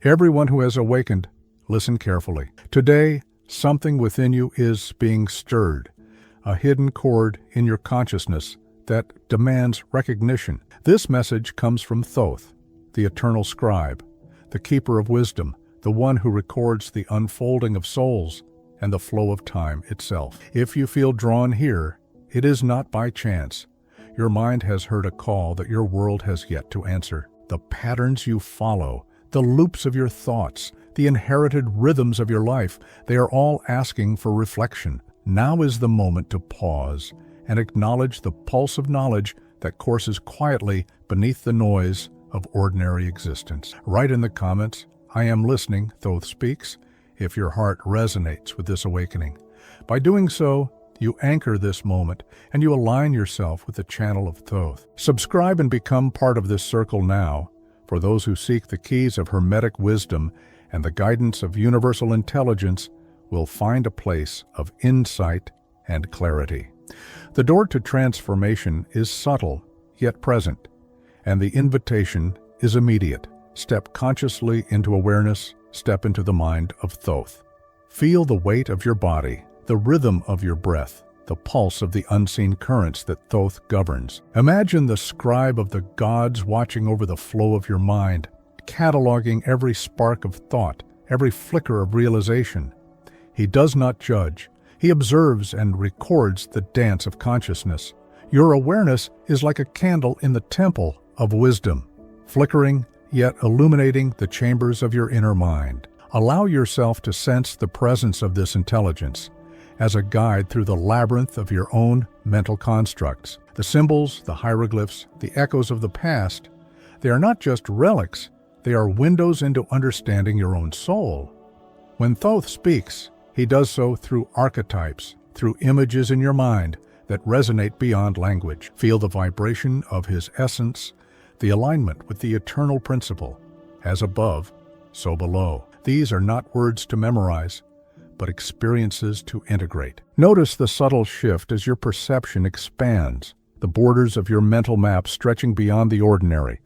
Everyone who has awakened, listen carefully. Today, something within you is being stirred, a hidden chord in your consciousness that demands recognition. This message comes from Thoth, the eternal scribe, the keeper of wisdom, the one who records the unfolding of souls and the flow of time itself. If you feel drawn here, it is not by chance. Your mind has heard a call that your world has yet to answer. The patterns you follow, the loops of your thoughts, the inherited rhythms of your life, they are all asking for reflection. Now is the moment to pause and acknowledge the pulse of knowledge that courses quietly beneath the noise of ordinary existence. Write in the comments, "I am listening," Thoth speaks, if your heart resonates with this awakening. By doing so, you anchor this moment and you align yourself with the channel of Thoth. Subscribe and become part of this circle now. For those who seek the keys of Hermetic wisdom and the guidance of universal intelligence will find a place of insight and clarity. The door to transformation is subtle, yet present, and the invitation is immediate. Step consciously into awareness, step into the mind of Thoth. Feel the weight of your body, the rhythm of your breath, the pulse of the unseen currents that Thoth governs. Imagine the scribe of the gods watching over the flow of your mind, cataloging every spark of thought, every flicker of realization. He does not judge. He observes and records the dance of consciousness. Your awareness is like a candle in the temple of wisdom, flickering yet illuminating the chambers of your inner mind. Allow yourself to sense the presence of this intelligence as a guide through the labyrinth of your own mental constructs. The symbols, the hieroglyphs, the echoes of the past, they are not just relics, they are windows into understanding your own soul. When Thoth speaks, he does so through archetypes, through images in your mind that resonate beyond language. Feel the vibration of his essence, the alignment with the eternal principle, as above, so below. These are not words to memorize, but experiences to integrate. Notice the subtle shift as your perception expands, the borders of your mental map stretching beyond the ordinary,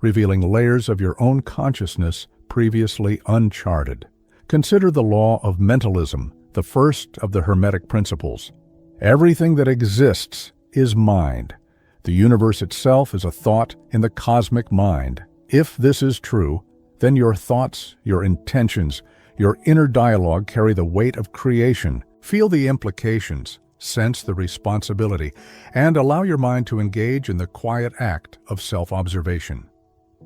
revealing layers of your own consciousness previously uncharted. Consider the law of mentalism, the first of the Hermetic principles. Everything that exists is mind. The universe itself is a thought in the cosmic mind. If this is true, then your thoughts, your intentions, your inner dialogue carry the weight of creation. Feel the implications, sense the responsibility, and allow your mind to engage in the quiet act of self-observation.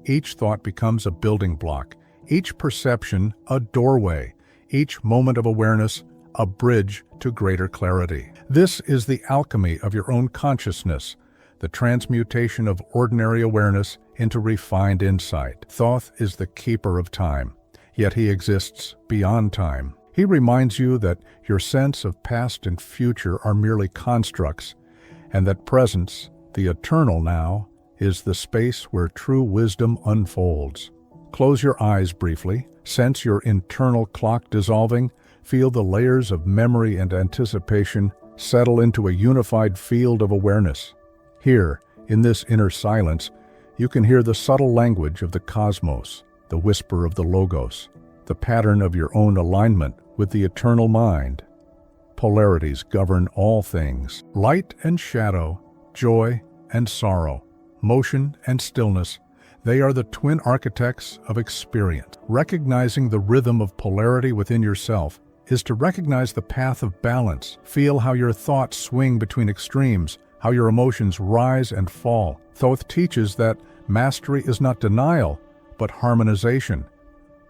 Each thought becomes a building block, each perception a doorway, each moment of awareness a bridge to greater clarity. This is the alchemy of your own consciousness, the transmutation of ordinary awareness into refined insight. Thoth is the keeper of time, yet he exists beyond time. He reminds you that your sense of past and future are merely constructs, and that presence, the eternal now, is the space where true wisdom unfolds. Close your eyes briefly, sense your internal clock dissolving, feel the layers of memory and anticipation settle into a unified field of awareness. Here, in this inner silence, you can hear the subtle language of the cosmos, the whisper of the logos, the pattern of your own alignment with the eternal mind. Polarities govern all things. Light and shadow, joy and sorrow, motion and stillness, they are the twin architects of experience. Recognizing the rhythm of polarity within yourself is to recognize the path of balance. Feel how your thoughts swing between extremes, how your emotions rise and fall. Thoth teaches that mastery is not denial, but harmonization.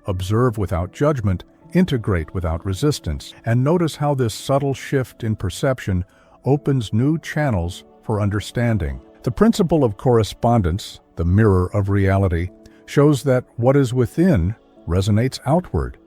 Observe without judgment, integrate without resistance, and notice how this subtle shift in perception opens new channels for understanding. The principle of correspondence, the mirror of reality, shows that what is within resonates outward.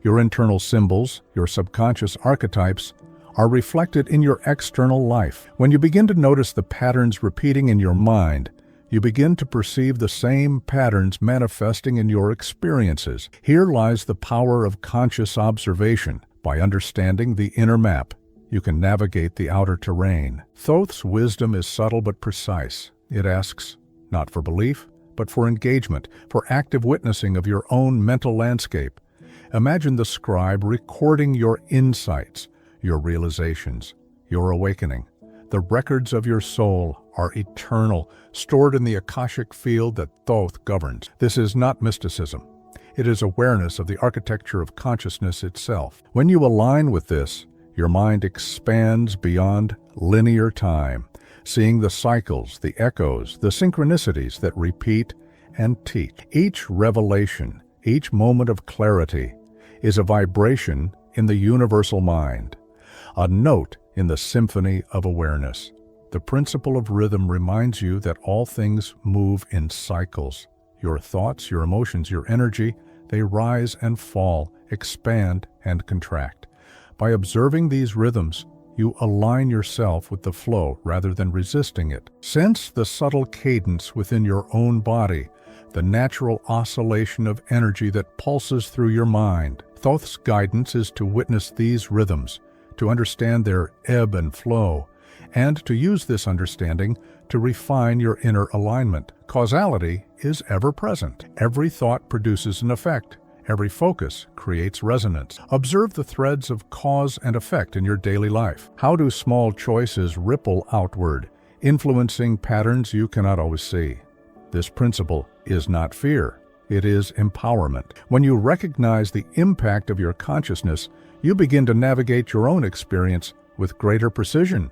Your internal symbols, your subconscious archetypes, are reflected in your external life. When you begin to notice the patterns repeating in your mind, you begin to perceive the same patterns manifesting in your experiences. Here lies the power of conscious observation. By understanding the inner map, you can navigate the outer terrain. Thoth's wisdom is subtle but precise. It asks, not for belief, but for engagement, for active witnessing of your own mental landscape. Imagine the scribe recording your insights, your realizations, your awakening. The records of your soul are eternal, stored in the Akashic field that Thoth governs. This is not mysticism. It is awareness of the architecture of consciousness itself. When you align with this, your mind expands beyond linear time, seeing the cycles, the echoes, the synchronicities that repeat and teach. Each revelation, each moment of clarity, is a vibration in the universal mind, a note in the symphony of awareness. The principle of rhythm reminds you that all things move in cycles. Your thoughts, your emotions, your energy, they rise and fall, expand and contract. By observing these rhythms, you align yourself with the flow rather than resisting it. Sense the subtle cadence within your own body, the natural oscillation of energy that pulses through your mind. Thoth's guidance is to witness these rhythms, to understand their ebb and flow, and to use this understanding to refine your inner alignment. Causality is ever present. Every thought produces an effect. Every focus creates resonance. Observe the threads of cause and effect in your daily life. How do small choices ripple outward, influencing patterns you cannot always see? This principle is not fear. It is empowerment. When you recognize the impact of your consciousness, you begin to navigate your own experience with greater precision.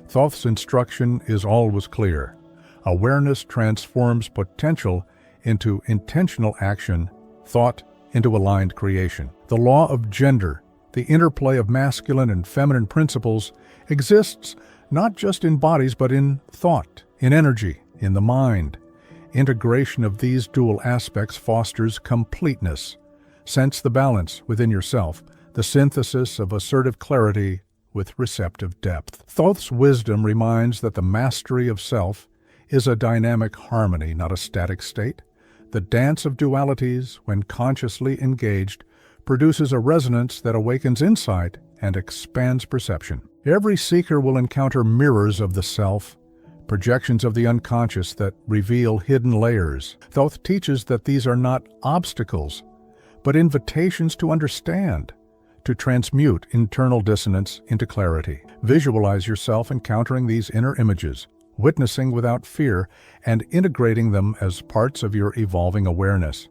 Thoth's instruction is always clear. Awareness transforms potential into intentional action, thought into aligned creation. The law of gender, the interplay of masculine and feminine principles, exists not just in bodies but in thought, in energy, in the mind. Integration of these dual aspects fosters completeness. Sense the balance within yourself, the synthesis of assertive clarity with receptive depth. Thoth's wisdom reminds that the mastery of self is a dynamic harmony, not a static state. The dance of dualities, when consciously engaged, produces a resonance that awakens insight and expands perception. Every seeker will encounter mirrors of the self, projections of the unconscious that reveal hidden layers. Thoth teaches that these are not obstacles, but invitations to understand, to transmute internal dissonance into clarity. Visualize yourself encountering these inner images, witnessing without fear, and integrating them as parts of your evolving awareness.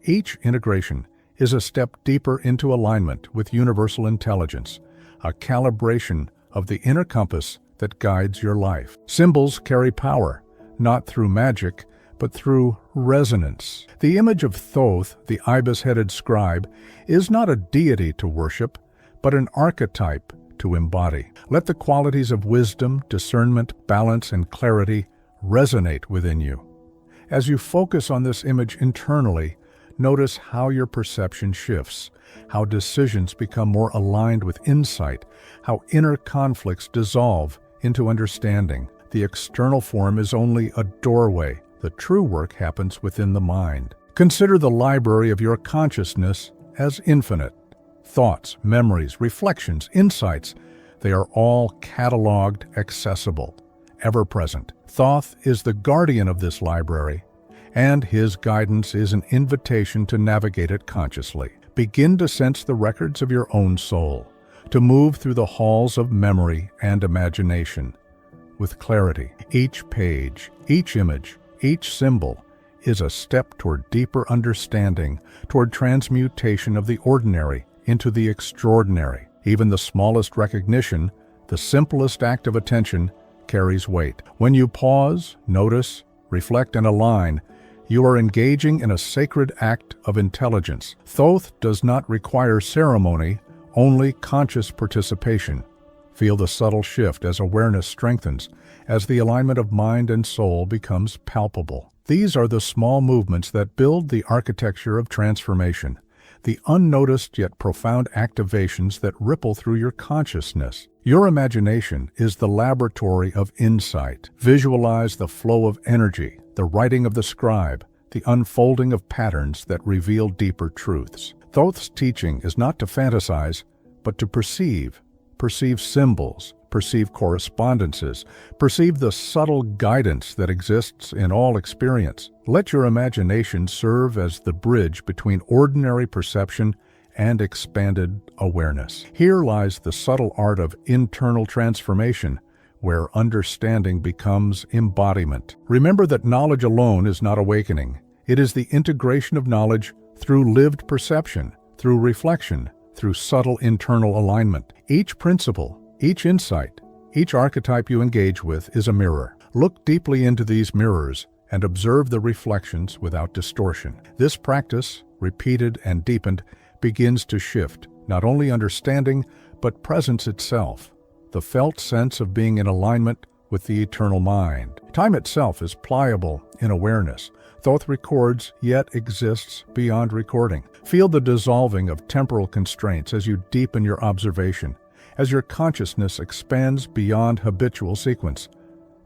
Each integration is a step deeper into alignment with universal intelligence, a calibration of the inner compass that guides your life. Symbols carry power, not through magic, but through resonance. The image of Thoth, the ibis-headed scribe, is not a deity to worship, but an archetype to embody. Let the qualities of wisdom, discernment, balance, and clarity resonate within you. As you focus on this image internally, notice how your perception shifts, how decisions become more aligned with insight, how inner conflicts dissolve into understanding. The external form is only a doorway. The true work happens within the mind. Consider the library of your consciousness as infinite. Thoughts, memories, reflections, insights, they are all cataloged, accessible, ever present. Thoth is the guardian of this library, and his guidance is an invitation to navigate it consciously. Begin to sense the records of your own soul, to move through the halls of memory and imagination with clarity. Each page, each image, each symbol is a step toward deeper understanding, toward transmutation of the ordinary into the extraordinary. Even the smallest recognition, the simplest act of attention, carries weight. When you pause, notice, reflect, and align, you are engaging in a sacred act of intelligence. Thoth does not require ceremony, only conscious participation. Feel the subtle shift as awareness strengthens, as the alignment of mind and soul becomes palpable. These are the small movements that build the architecture of transformation, the unnoticed yet profound activations that ripple through your consciousness. Your imagination is the laboratory of insight. Visualize the flow of energy, the writing of the scribe, the unfolding of patterns that reveal deeper truths. Thoth's teaching is not to fantasize, but to perceive symbols, perceive correspondences, perceive the subtle guidance that exists in all experience. Let your imagination serve as the bridge between ordinary perception and expanded awareness. Here lies the subtle art of internal transformation, where understanding becomes embodiment. Remember that knowledge alone is not awakening. It is the integration of knowledge through lived perception, through reflection, through subtle internal alignment. Each principle, each insight, each archetype you engage with is a mirror. Look deeply into these mirrors and observe the reflections without distortion. This practice, repeated and deepened, begins to shift not only understanding, but presence itself, the felt sense of being in alignment with the eternal mind. Time itself is pliable in awareness. Thoth records, yet exists beyond recording. Feel the dissolving of temporal constraints as you deepen your observation, as your consciousness expands beyond habitual sequence.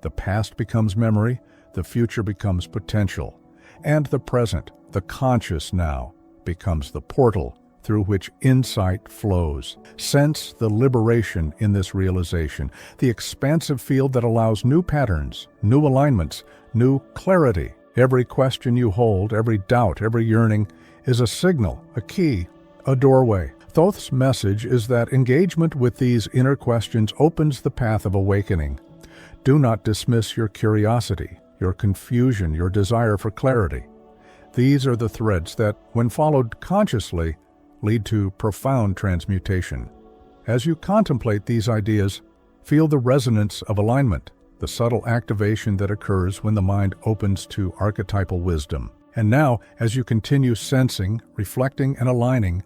The past becomes memory, the future becomes potential, and the present, the conscious now, becomes the portal through which insight flows. Sense the liberation in this realization, the expansive field that allows new patterns, new alignments, new clarity. Every question you hold, every doubt, every yearning is a signal, a key, a doorway. Thoth's message is that engagement with these inner questions opens the path of awakening. Do not dismiss your curiosity, your confusion, your desire for clarity. These are the threads that, when followed consciously, lead to profound transmutation. As you contemplate these ideas, feel the resonance of alignment, the subtle activation that occurs when the mind opens to archetypal wisdom. And now, as you continue sensing, reflecting, and aligning,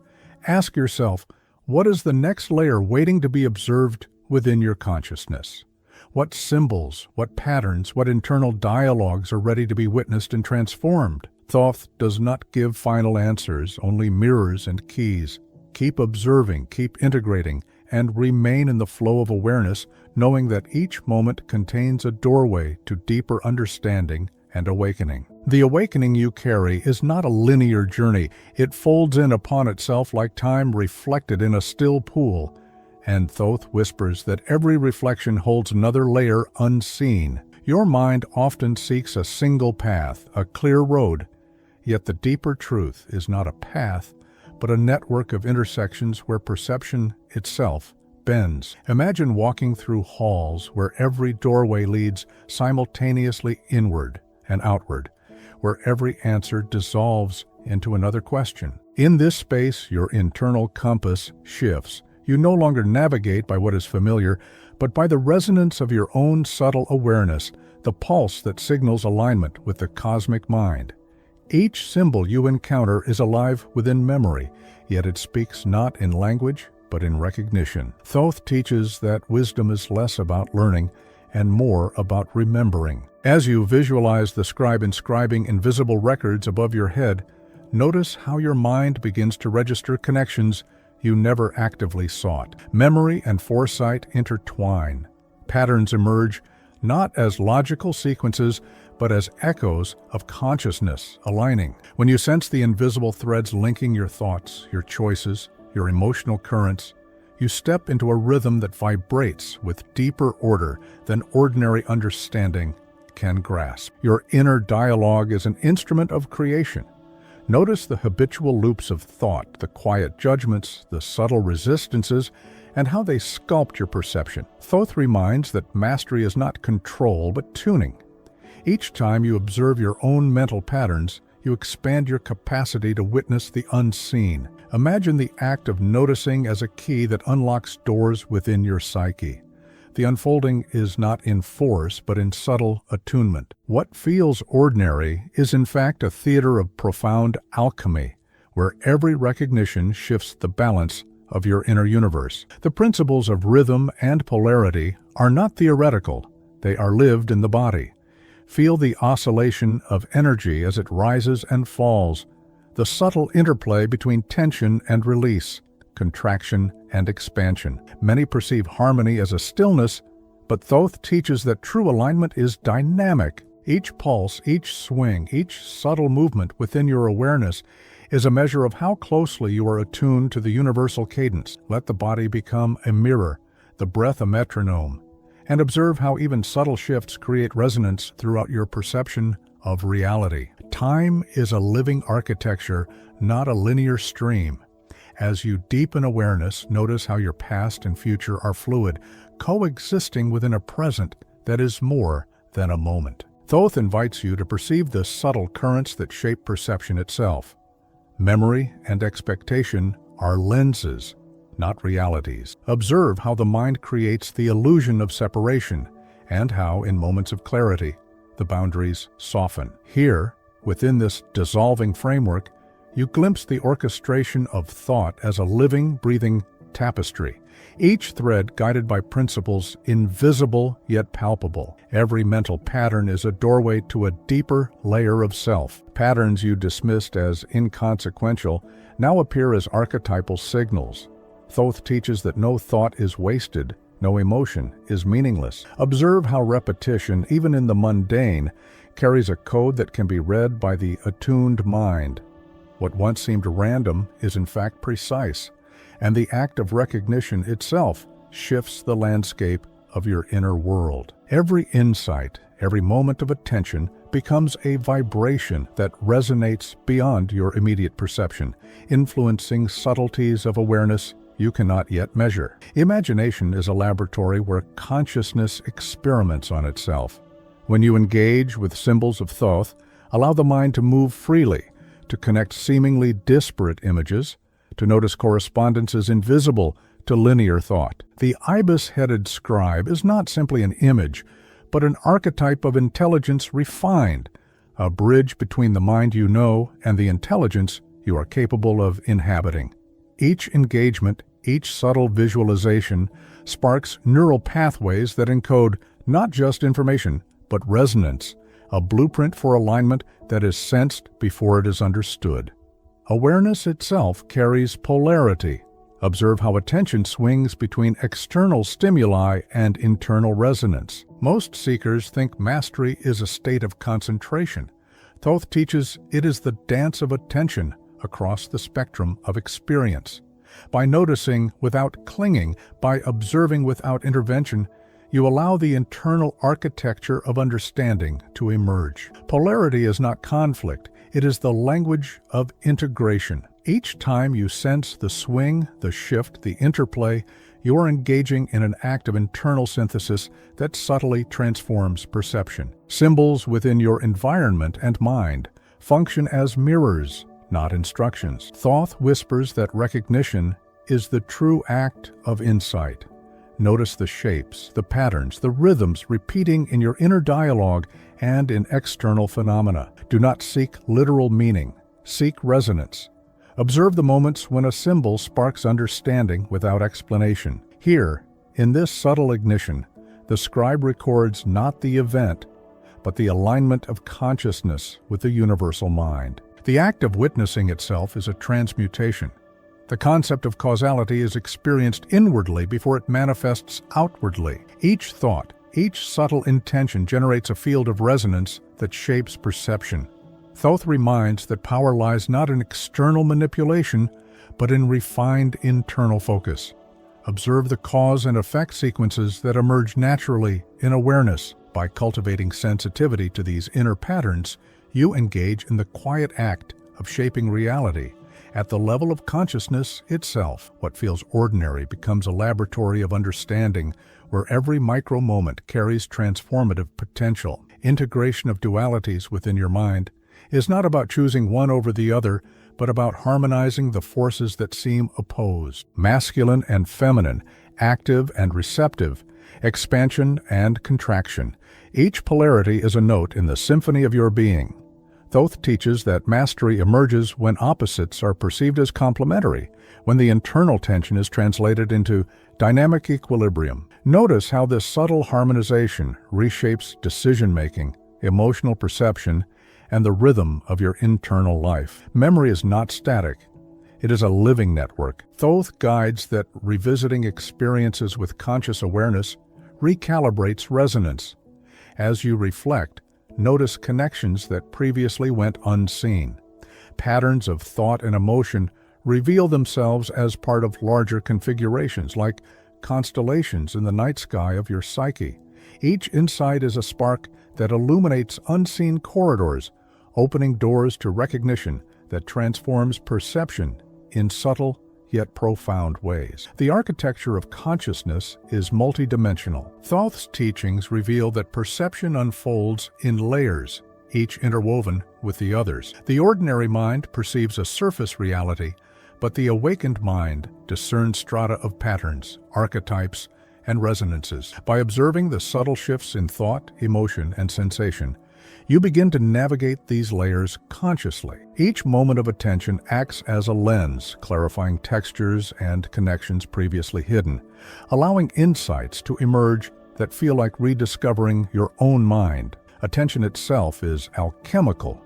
ask yourself, what is the next layer waiting to be observed within your consciousness? What symbols, what patterns, what internal dialogues are ready to be witnessed and transformed? Thoth does not give final answers, only mirrors and keys. Keep observing, keep integrating, and remain in the flow of awareness, knowing that each moment contains a doorway to deeper understanding and awakening. The awakening you carry is not a linear journey. It folds in upon itself like time reflected in a still pool. And Thoth whispers that every reflection holds another layer unseen. Your mind often seeks a single path, a clear road. Yet the deeper truth is not a path, but a network of intersections where perception itself bends. Imagine walking through halls where every doorway leads simultaneously inward and outward, where every answer dissolves into another question. In this space, your internal compass shifts. You no longer navigate by what is familiar, but by the resonance of your own subtle awareness, the pulse that signals alignment with the cosmic mind. Each symbol you encounter is alive within memory, yet it speaks not in language, but in recognition. Thoth teaches that wisdom is less about learning and more about remembering. As you visualize the scribe inscribing invisible records above your head, notice how your mind begins to register connections you never actively sought. Memory and foresight intertwine. Patterns emerge not as logical sequences, but as echoes of consciousness aligning. When you sense the invisible threads linking your thoughts, your choices, your emotional currents, you step into a rhythm that vibrates with deeper order than ordinary understanding can grasp. Your inner dialogue is an instrument of creation. Notice the habitual loops of thought, the quiet judgments, the subtle resistances, and how they sculpt your perception. Thoth reminds that mastery is not control, but tuning. Each time you observe your own mental patterns, you expand your capacity to witness the unseen. Imagine the act of noticing as a key that unlocks doors within your psyche. The unfolding is not in force, but in subtle attunement. What feels ordinary is in fact a theater of profound alchemy, where every recognition shifts the balance of your inner universe. The principles of rhythm and polarity are not theoretical, they are lived in the body. Feel the oscillation of energy as it rises and falls, the subtle interplay between tension and release, contraction and expansion. Many perceive harmony as a stillness, but Thoth teaches that true alignment is dynamic. Each pulse, each swing, each subtle movement within your awareness is a measure of how closely you are attuned to the universal cadence. Let the body become a mirror, the the breath a metronome, and observe how even subtle shifts create resonance throughout your perception of reality. Time is a living architecture, not a linear stream. As you deepen awareness, notice how your past and future are fluid, coexisting within a present that is more than a moment. Thoth invites you to perceive the subtle currents that shape perception itself. Memory and expectation are lenses, not realities. Observe how the mind creates the illusion of separation, and how, in moments of clarity, the boundaries soften. Here, within this dissolving framework, you glimpse the orchestration of thought as a living, breathing tapestry, each thread guided by principles invisible yet palpable. Every mental pattern is a doorway to a deeper layer of self. Patterns you dismissed as inconsequential now appear as archetypal signals. Thoth teaches that no thought is wasted, no emotion is meaningless. Observe how repetition, even in the mundane, carries a code that can be read by the attuned mind. What once seemed random is in fact precise, and the act of recognition itself shifts the landscape of your inner world. Every insight, every moment of attention becomes a vibration that resonates beyond your immediate perception, influencing subtleties of awareness you cannot yet measure. Imagination is a laboratory where consciousness experiments on itself. When you engage with symbols of Thoth, allow the mind to move freely, to connect seemingly disparate images, to notice correspondences invisible to linear thought. The ibis-headed scribe is not simply an image, but an archetype of intelligence refined, a bridge between the mind you know and the intelligence you are capable of inhabiting. Each engagement, each subtle visualization, sparks neural pathways that encode not just information, but resonance, a blueprint for alignment that is sensed before it is understood. Awareness itself carries polarity. Observe how attention swings between external stimuli and internal resonance. Most seekers think mastery is a state of concentration. Thoth teaches it is the dance of attention across the spectrum of experience. By noticing without clinging, by observing without intervention, you allow the internal architecture of understanding to emerge. Polarity is not conflict, it is the language of integration. Each time you sense the swing, the shift, the interplay, you are engaging in an act of internal synthesis that subtly transforms perception. Symbols within your environment and mind function as mirrors, not instructions. Thoth whispers that recognition is the true act of insight. Notice the shapes, the patterns, the rhythms repeating in your inner dialogue and in external phenomena. Do not seek literal meaning. Seek resonance. Observe the moments when a symbol sparks understanding without explanation. Here, in this subtle ignition, the scribe records not the event, but the alignment of consciousness with the universal mind. The act of witnessing itself is a transmutation. The concept of causality is experienced inwardly before it manifests outwardly. Each thought, each subtle intention generates a field of resonance that shapes perception. Thoth reminds that power lies not in external manipulation, but in refined internal focus. Observe the cause and effect sequences that emerge naturally in awareness. By cultivating sensitivity to these inner patterns, you engage in the quiet act of shaping reality. At the level of consciousness itself, what feels ordinary becomes a laboratory of understanding where every micro-moment carries transformative potential. Integration of dualities within your mind is not about choosing one over the other, but about harmonizing the forces that seem opposed. Masculine and feminine, active and receptive, expansion and contraction. Each polarity is a note in the symphony of your being. Thoth teaches that mastery emerges when opposites are perceived as complementary, when the internal tension is translated into dynamic equilibrium. Notice how this subtle harmonization reshapes decision-making, emotional perception, and the rhythm of your internal life. Memory is not static. It is a living network. Thoth guides that revisiting experiences with conscious awareness recalibrates resonance. As you reflect, notice connections that previously went unseen. Patterns of thought and emotion reveal themselves as part of larger configurations, like constellations in the night sky of your psyche. Each insight is a spark that illuminates unseen corridors, opening doors to recognition that transforms perception in subtle yet profound ways. The architecture of consciousness is multidimensional. Thoth's teachings reveal that perception unfolds in layers, each interwoven with the others. The ordinary mind perceives a surface reality, but the awakened mind discerns strata of patterns, archetypes, and resonances. By observing the subtle shifts in thought, emotion, and sensation, you begin to navigate these layers consciously. Each moment of attention acts as a lens, clarifying textures and connections previously hidden, allowing insights to emerge that feel like rediscovering your own mind. Attention itself is alchemical.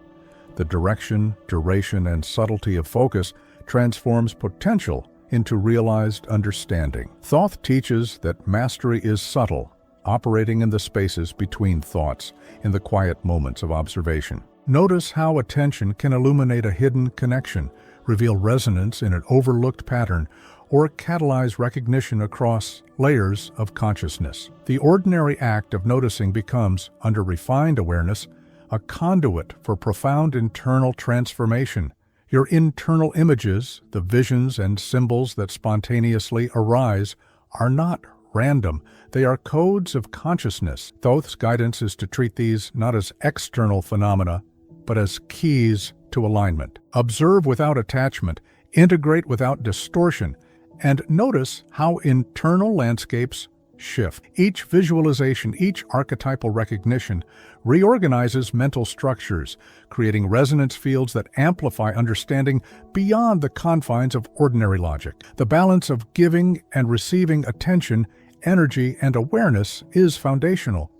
The direction, duration, and subtlety of focus transforms potential into realized understanding. Thoth teaches that mastery is subtle, operating in the spaces between thoughts, in the quiet moments of observation. Notice how attention can illuminate a hidden connection, reveal resonance in an overlooked pattern, or catalyze recognition across layers of consciousness. The ordinary act of noticing becomes, under refined awareness, a conduit for profound internal transformation. Your internal images, the visions and symbols that spontaneously arise, are not random. They are codes of consciousness. Thoth's guidance is to treat these not as external phenomena, but as keys to alignment. Observe without attachment, integrate without distortion, and notice how internal landscapes shift. Each visualization, each archetypal recognition reorganizes mental structures, creating resonance fields that amplify understanding beyond the confines of ordinary logic. The balance of giving and receiving attention, energy, and awareness is foundational.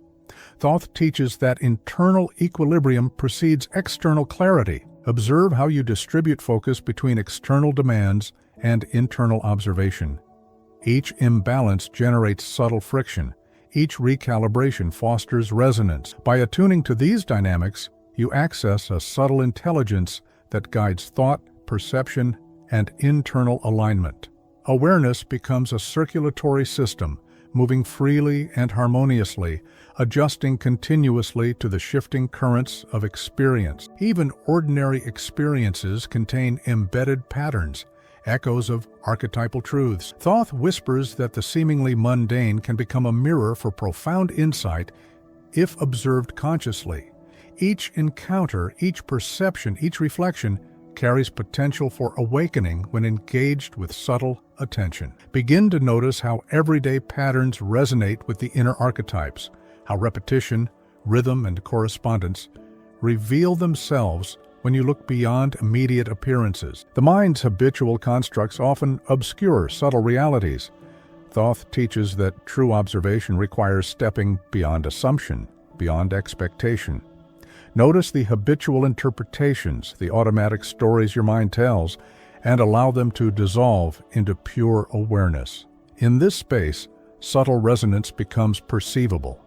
Thoth teaches that internal equilibrium precedes external clarity. Observe how you distribute focus between external demands and internal observation. Each imbalance generates subtle friction. Each recalibration fosters resonance. By attuning to these dynamics, you access a subtle intelligence that guides thought, perception, and internal alignment. Awareness becomes a circulatory system, moving freely and harmoniously, adjusting continuously to the shifting currents of experience. Even ordinary experiences contain embedded patterns, echoes of archetypal truths. Thoth whispers that the seemingly mundane can become a mirror for profound insight if observed consciously. Each encounter, each perception, each reflection carries potential for awakening when engaged with subtle attention. Begin to notice how everyday patterns resonate with the inner archetypes, how repetition, rhythm, and correspondence reveal themselves when you look beyond immediate appearances. The mind's habitual constructs often obscure subtle realities. Thoth teaches that true observation requires stepping beyond assumption, beyond expectation. Notice the habitual interpretations, the automatic stories your mind tells, and allow them to dissolve into pure awareness. In this space, subtle resonance becomes perceivable.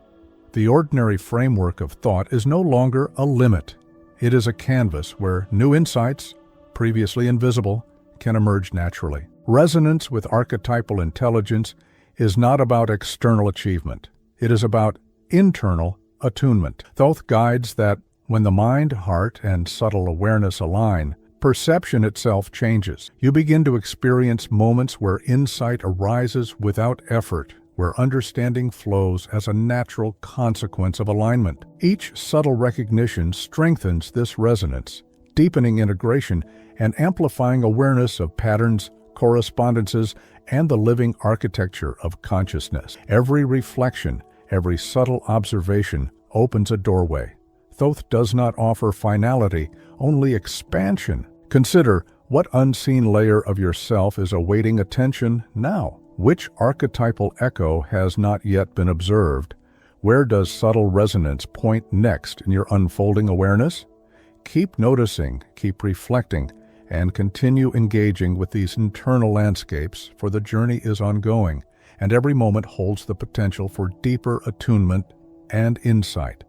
The ordinary framework of thought is no longer a limit. It is a canvas where new insights, previously invisible, can emerge naturally. Resonance with archetypal intelligence is not about external achievement. It is about internal attunement. Thoth guides that when the mind, heart, and subtle awareness align, perception itself changes. You begin to experience moments where insight arises without effort, where understanding flows as a natural consequence of alignment. Each subtle recognition strengthens this resonance, deepening integration and amplifying awareness of patterns, correspondences, and the living architecture of consciousness. Every reflection, every subtle observation opens a doorway. Thoth does not offer finality, only expansion. Consider what unseen layer of yourself is awaiting attention now. Which archetypal echo has not yet been observed? Where does subtle resonance point next in your unfolding awareness? Keep noticing, keep reflecting, and continue engaging with these internal landscapes, for the journey is ongoing, and every moment holds the potential for deeper attunement and insight.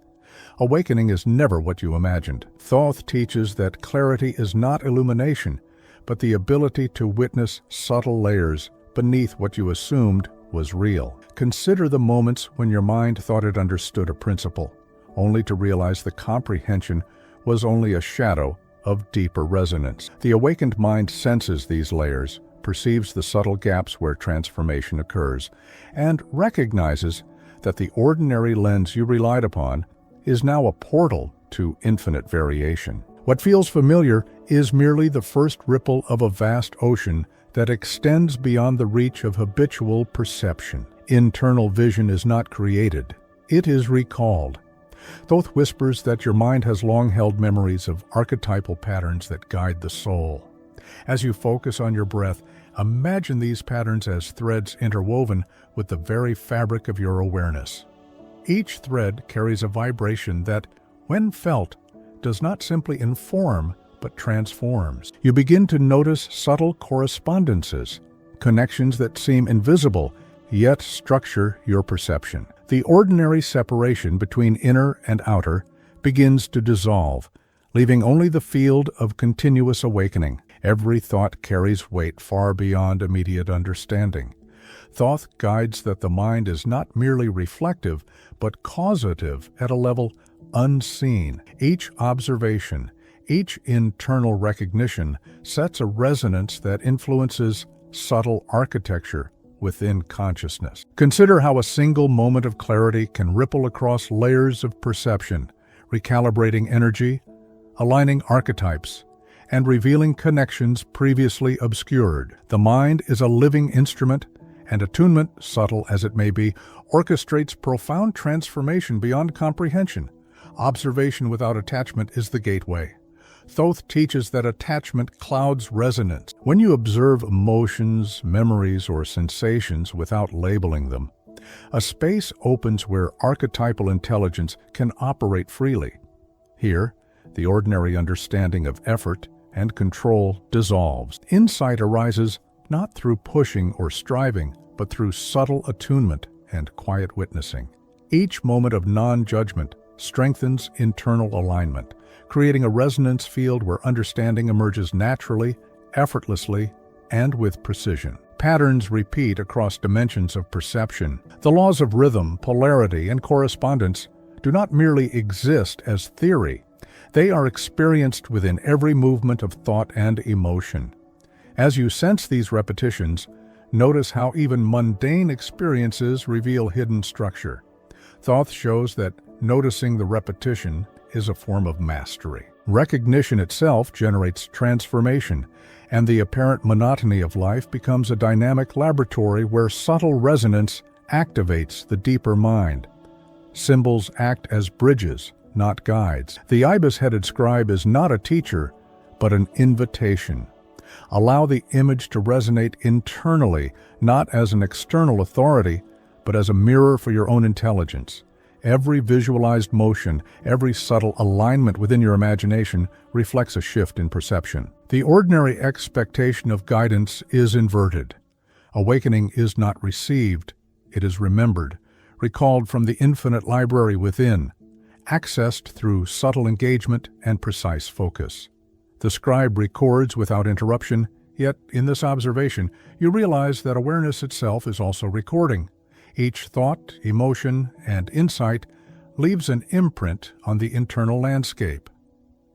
Awakening is never what you imagined. Thoth teaches that clarity is not illumination, but the ability to witness subtle layers beneath what you assumed was real. Consider the moments when your mind thought it understood a principle, only to realize the comprehension was only a shadow of deeper resonance. The awakened mind senses these layers, perceives the subtle gaps where transformation occurs, and recognizes that the ordinary lens you relied upon is now a portal to infinite variation. What feels familiar is merely the first ripple of a vast ocean that extends beyond the reach of habitual perception. Internal vision is not created, it is recalled. Thoth whispers that your mind has long held memories of archetypal patterns that guide the soul. As you focus on your breath, imagine these patterns as threads interwoven with the very fabric of your awareness. Each thread carries a vibration that, when felt, does not simply inform, but transforms. You begin to notice subtle correspondences, connections that seem invisible, yet structure your perception. The ordinary separation between inner and outer begins to dissolve, leaving only the field of continuous awakening. Every thought carries weight far beyond immediate understanding. Thoth guides that the mind is not merely reflective, but causative at a level unseen. Each observation, each internal recognition sets a resonance that influences subtle architecture within consciousness. Consider how a single moment of clarity can ripple across layers of perception, recalibrating energy, aligning archetypes, and revealing connections previously obscured. The mind is a living instrument, and attunement, subtle as it may be, orchestrates profound transformation beyond comprehension. Observation without attachment is the gateway. Thoth teaches that attachment clouds resonance. When you observe emotions, memories, or sensations without labeling them, a space opens where archetypal intelligence can operate freely. Here, the ordinary understanding of effort and control dissolves. Insight arises not through pushing or striving, but through subtle attunement and quiet witnessing. Each moment of non-judgment strengthens internal alignment, creating a resonance field where understanding emerges naturally, effortlessly, and with precision. Patterns repeat across dimensions of perception. The laws of rhythm, polarity, and correspondence do not merely exist as theory. They are experienced within every movement of thought and emotion. As you sense these repetitions, notice how even mundane experiences reveal hidden structure. Thoth shows that noticing the repetition is a form of mastery. Recognition itself generates transformation, and the apparent monotony of life becomes a dynamic laboratory where subtle resonance activates the deeper mind. Symbols act as bridges, not guides. The ibis-headed scribe is not a teacher, but an invitation. Allow the image to resonate internally, not as an external authority, but as a mirror for your own intelligence. Every visualized motion, every subtle alignment within your imagination reflects a shift in perception. The ordinary expectation of guidance is inverted. Awakening is not received, it is remembered, recalled from the infinite library within, accessed through subtle engagement and precise focus. The scribe records without interruption, yet in this observation, you realize that awareness itself is also recording. Each thought, emotion, and insight leaves an imprint on the internal landscape.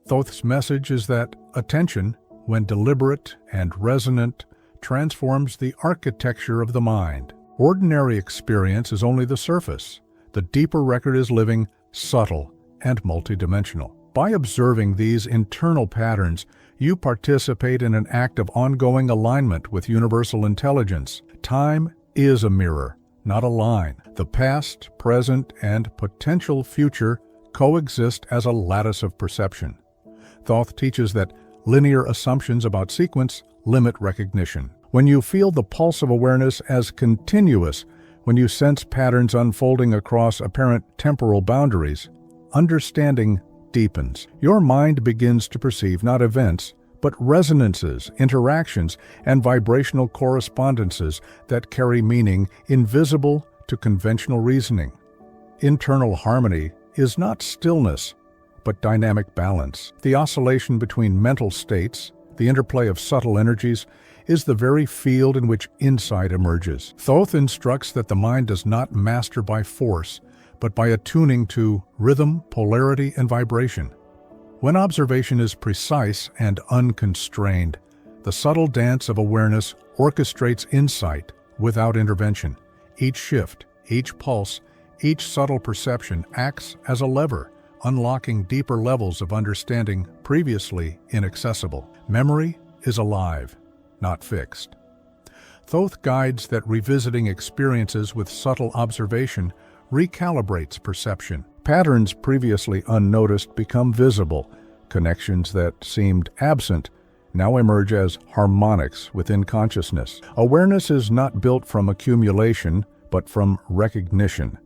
Thoth's message is that attention, when deliberate and resonant, transforms the architecture of the mind. Ordinary experience is only the surface. The deeper record is living, subtle, and multidimensional. By observing these internal patterns, you participate in an act of ongoing alignment with universal intelligence. Time is a mirror, not a line. The past, present, and potential future coexist as a lattice of perception. Thoth teaches that linear assumptions about sequence limit recognition. When you feel the pulse of awareness as continuous, when you sense patterns unfolding across apparent temporal boundaries, understanding deepens. Your mind begins to perceive not events, but resonances, interactions, and vibrational correspondences that carry meaning invisible to conventional reasoning. Internal harmony is not stillness, but dynamic balance. The oscillation between mental states, the interplay of subtle energies, is the very field in which insight emerges. Thoth instructs that the mind does not master by force, but by attuning to rhythm, polarity, and vibration. When observation is precise and unconstrained, the subtle dance of awareness orchestrates insight without intervention. Each shift, each pulse, each subtle perception acts as a lever, unlocking deeper levels of understanding previously inaccessible. Memory is alive, not fixed. Thoth guides that revisiting experiences with subtle observation recalibrates perception. Patterns previously unnoticed become visible. Connections that seemed absent now emerge as harmonics within consciousness. Awareness is not built from accumulation, but from recognition.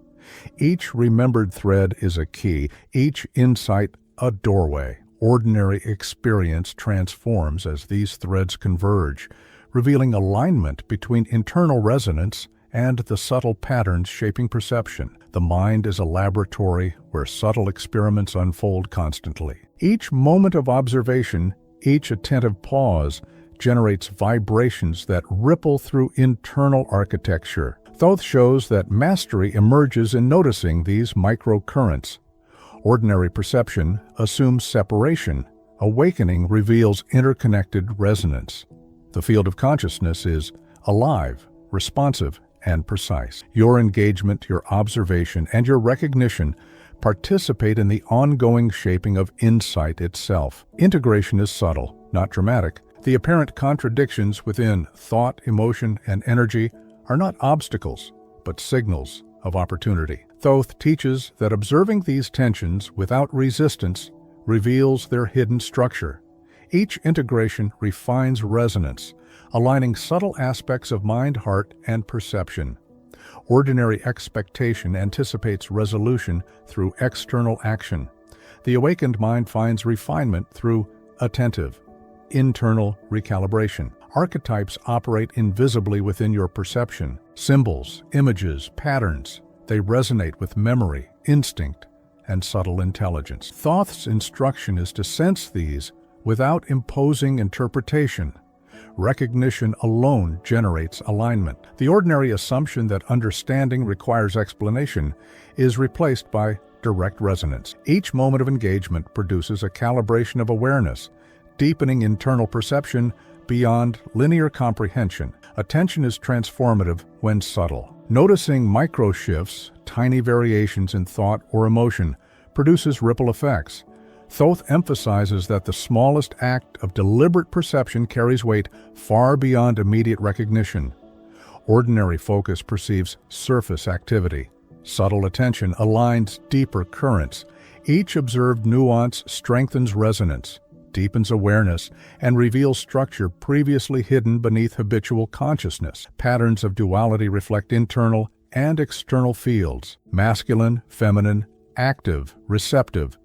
Each remembered thread is a key, each insight a doorway. Ordinary experience transforms as these threads converge, revealing alignment between internal resonance and the subtle patterns shaping perception. The mind is a laboratory where subtle experiments unfold constantly. Each moment of observation, each attentive pause, generates vibrations that ripple through internal architecture. Thoth shows that mastery emerges in noticing these microcurrents. Ordinary perception assumes separation. Awakening reveals interconnected resonance. The field of consciousness is alive, responsive, and precise. Your engagement, your observation, and your recognition participate in the ongoing shaping of insight itself. Integration is subtle, not dramatic. The apparent contradictions within thought, emotion, and energy are not obstacles, but signals of opportunity. Thoth teaches that observing these tensions without resistance reveals their hidden structure. Each integration refines resonance, aligning subtle aspects of mind, heart, and perception. Ordinary expectation anticipates resolution through external action. The awakened mind finds refinement through attentive, internal recalibration. Archetypes operate invisibly within your perception. Symbols, images, patterns. They resonate with memory, instinct, and subtle intelligence. Thoth's instruction is to sense these without imposing interpretation. Recognition alone generates alignment. The ordinary assumption that understanding requires explanation is replaced by direct resonance. Each moment of engagement produces a calibration of awareness, deepening internal perception beyond linear comprehension. Attention is transformative when subtle. Noticing micro-shifts, tiny variations in thought or emotion, produces ripple effects. Thoth emphasizes that the smallest act of deliberate perception carries weight far beyond immediate recognition. Ordinary focus perceives surface activity. Subtle attention aligns deeper currents. Each observed nuance strengthens resonance, deepens awareness, and reveals structure previously hidden beneath habitual consciousness. Patterns of duality reflect internal and external fields: masculine, feminine, active, receptive.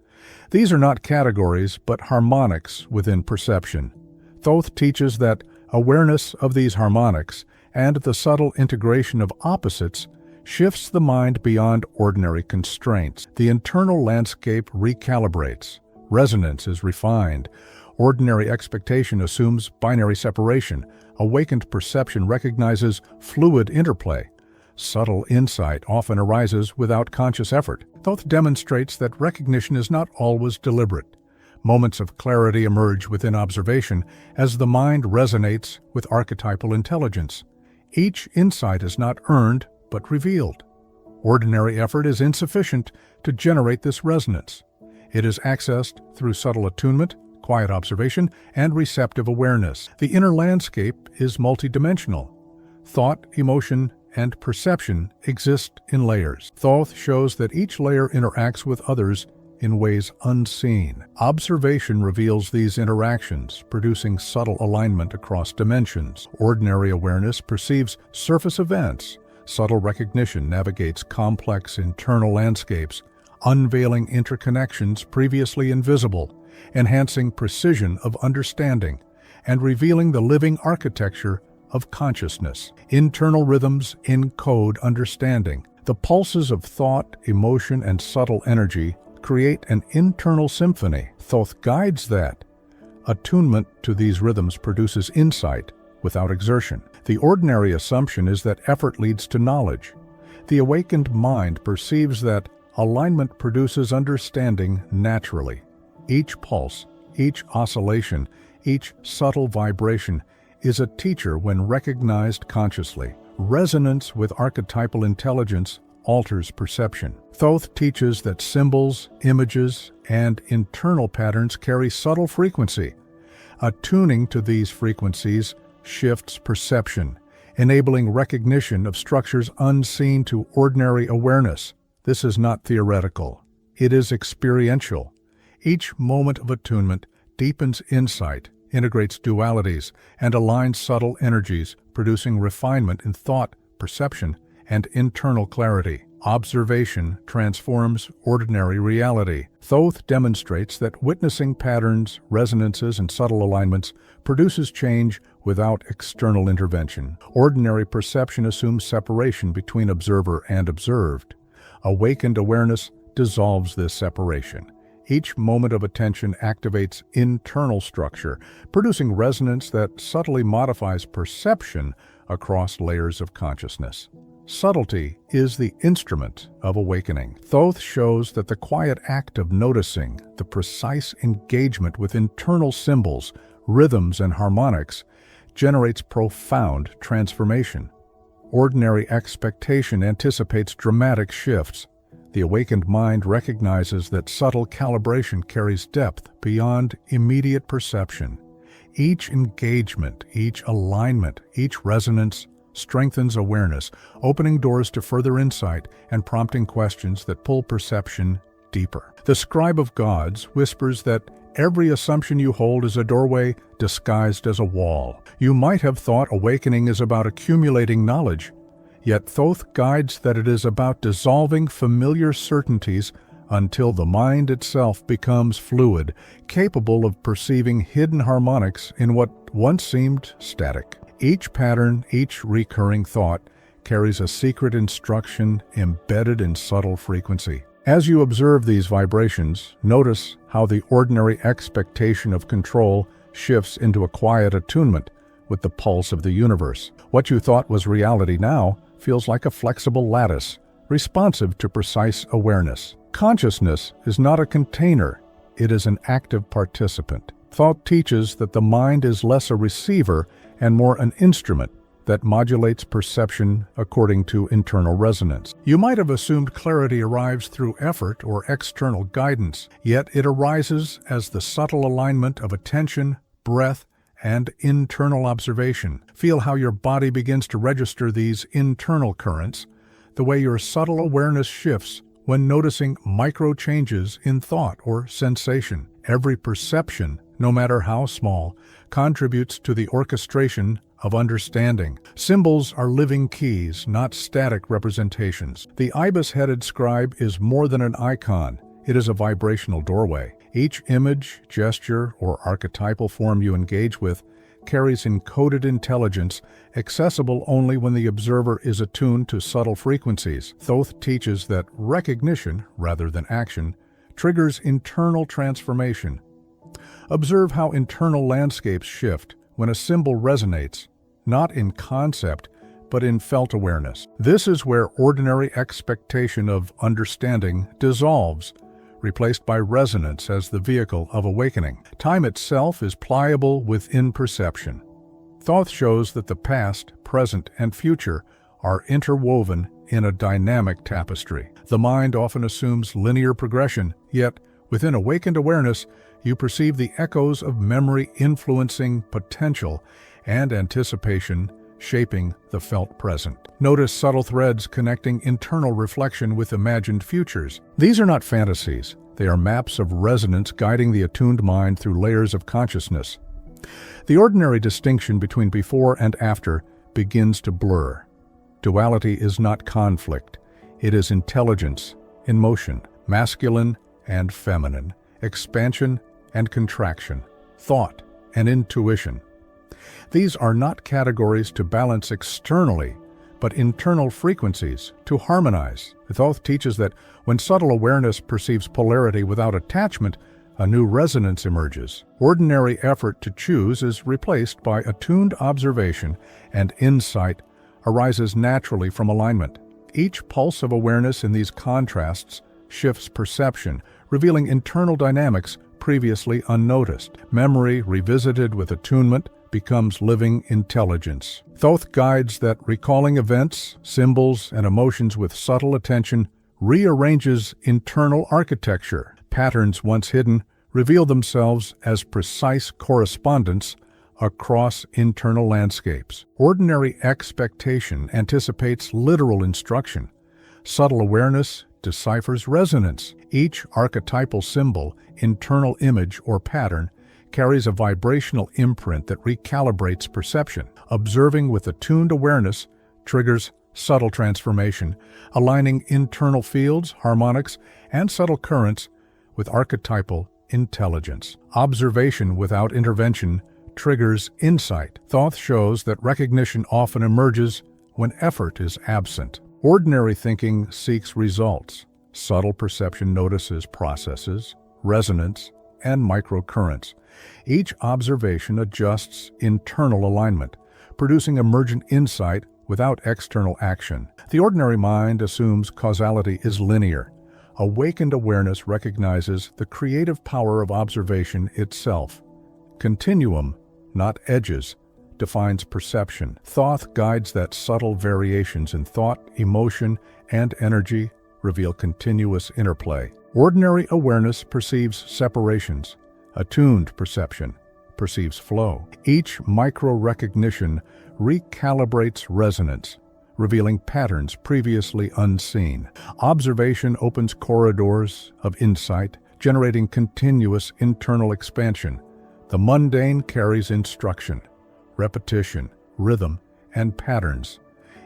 These are not categories, but harmonics within perception. Thoth teaches that awareness of these harmonics and the subtle integration of opposites shifts the mind beyond ordinary constraints. The internal landscape recalibrates. Resonance is refined. Ordinary expectation assumes binary separation. Awakened perception recognizes fluid interplay. Subtle insight often arises without conscious effort. Thoth demonstrates that recognition is not always deliberate. Moments of clarity emerge within observation as the mind resonates with archetypal intelligence. Each insight is not earned, but revealed. Ordinary effort is insufficient to generate this resonance. It is accessed through subtle attunement, quiet observation, and receptive awareness. The inner landscape is multidimensional. Thought, emotion, and perception exist in layers. Thoth shows that each layer interacts with others in ways unseen. Observation reveals these interactions, producing subtle alignment across dimensions. Ordinary awareness perceives surface events. Subtle recognition navigates complex internal landscapes, unveiling interconnections previously invisible, enhancing precision of understanding, and revealing the living architecture of consciousness. Internal rhythms encode understanding. The pulses of thought, emotion, and subtle energy create an internal symphony. Thoth guides that attunement to these rhythms produces insight without exertion. The ordinary assumption is that effort leads to knowledge. The awakened mind perceives that alignment produces understanding naturally. Each pulse, each oscillation, each subtle vibration is a teacher when recognized consciously. Resonance with archetypal intelligence alters perception. Thoth teaches that symbols, images, and internal patterns carry subtle frequency. Attuning to these frequencies shifts perception, enabling recognition of structures unseen to ordinary awareness. This is not theoretical. It is experiential. Each moment of attunement deepens insight, integrates dualities, and aligns subtle energies, producing refinement in thought, perception, and internal clarity. Observation transforms ordinary reality. Thoth demonstrates that witnessing patterns, resonances, and subtle alignments produces change without external intervention. Ordinary perception assumes separation between observer and observed. Awakened awareness dissolves this separation. Each moment of attention activates internal structure, producing resonance that subtly modifies perception across layers of consciousness. Subtlety is the instrument of awakening. Thoth shows that the quiet act of noticing, the precise engagement with internal symbols, rhythms, and harmonics generates profound transformation. Ordinary expectation anticipates dramatic shifts. The awakened mind recognizes that subtle calibration carries depth beyond immediate perception. Each engagement, each alignment, each resonance strengthens awareness, opening doors to further insight and prompting questions that pull perception deeper. The scribe of gods whispers that every assumption you hold is a doorway disguised as a wall. You might have thought awakening is about accumulating knowledge, yet Thoth guides that it is about dissolving familiar certainties until the mind itself becomes fluid, capable of perceiving hidden harmonics in what once seemed static. Each pattern, each recurring thought, carries a secret instruction embedded in subtle frequency. As you observe these vibrations, notice how the ordinary expectation of control shifts into a quiet attunement with the pulse of the universe. What you thought was reality now feels like a flexible lattice, responsive to precise awareness. Consciousness is not a container, it is an active participant. Thoth teaches that the mind is less a receiver and more an instrument that modulates perception according to internal resonance. You might have assumed clarity arrives through effort or external guidance, yet it arises as the subtle alignment of attention, breath, and internal observation. Feel how your body begins to register these internal currents, the way your subtle awareness shifts when noticing micro changes in thought or sensation. Every perception, no matter how small, contributes to the orchestration of understanding. Symbols are living keys, not static representations. The ibis-headed scribe is more than an icon. It is a vibrational doorway. Each image, gesture, or archetypal form you engage with carries encoded intelligence, accessible only when the observer is attuned to subtle frequencies. Thoth teaches that recognition, rather than action, triggers internal transformation. Observe how internal landscapes shift when a symbol resonates, not in concept, but in felt awareness. This is where ordinary expectation of understanding dissolves, replaced by resonance as the vehicle of awakening. Time itself is pliable within perception. Thoth shows that the past, present, and future are interwoven in a dynamic tapestry. The mind often assumes linear progression, yet within awakened awareness, you perceive the echoes of memory influencing potential and anticipation shaping the felt present. Notice subtle threads connecting internal reflection with imagined futures. These are not fantasies. They are maps of resonance guiding the attuned mind through layers of consciousness. The ordinary distinction between before and after begins to blur. Duality is not conflict. It is intelligence in motion, masculine and feminine, expansion and contraction, thought and intuition. These are not categories to balance externally, but internal frequencies to harmonize. Thoth teaches that when subtle awareness perceives polarity without attachment, a new resonance emerges. Ordinary effort to choose is replaced by attuned observation, and insight arises naturally from alignment. Each pulse of awareness in these contrasts shifts perception, revealing internal dynamics previously unnoticed. Memory, revisited with attunement, becomes living intelligence. Thoth guides that recalling events, symbols, and emotions with subtle attention rearranges internal architecture. Patterns once hidden reveal themselves as precise correspondence across internal landscapes. Ordinary expectation anticipates literal instruction. Subtle awareness deciphers resonance. Each archetypal symbol, internal image, or pattern carries a vibrational imprint that recalibrates perception. Observing with attuned awareness triggers subtle transformation, aligning internal fields, harmonics, and subtle currents with archetypal intelligence. Observation without intervention triggers insight. Thoth shows that recognition often emerges when effort is absent. Ordinary thinking seeks results. Subtle perception notices processes, resonance, and microcurrents. Each observation adjusts internal alignment, producing emergent insight without external action. The ordinary mind assumes causality is linear. Awakened awareness recognizes the creative power of observation itself. Continuum, not edges, defines perception. Thoth guides that subtle variations in thought, emotion, and energy reveal continuous interplay. Ordinary awareness perceives separations. Attuned perception perceives flow. Each micro-recognition recalibrates resonance, revealing patterns previously unseen. Observation opens corridors of insight, generating continuous internal expansion. The mundane carries instruction, repetition, rhythm, and patterns.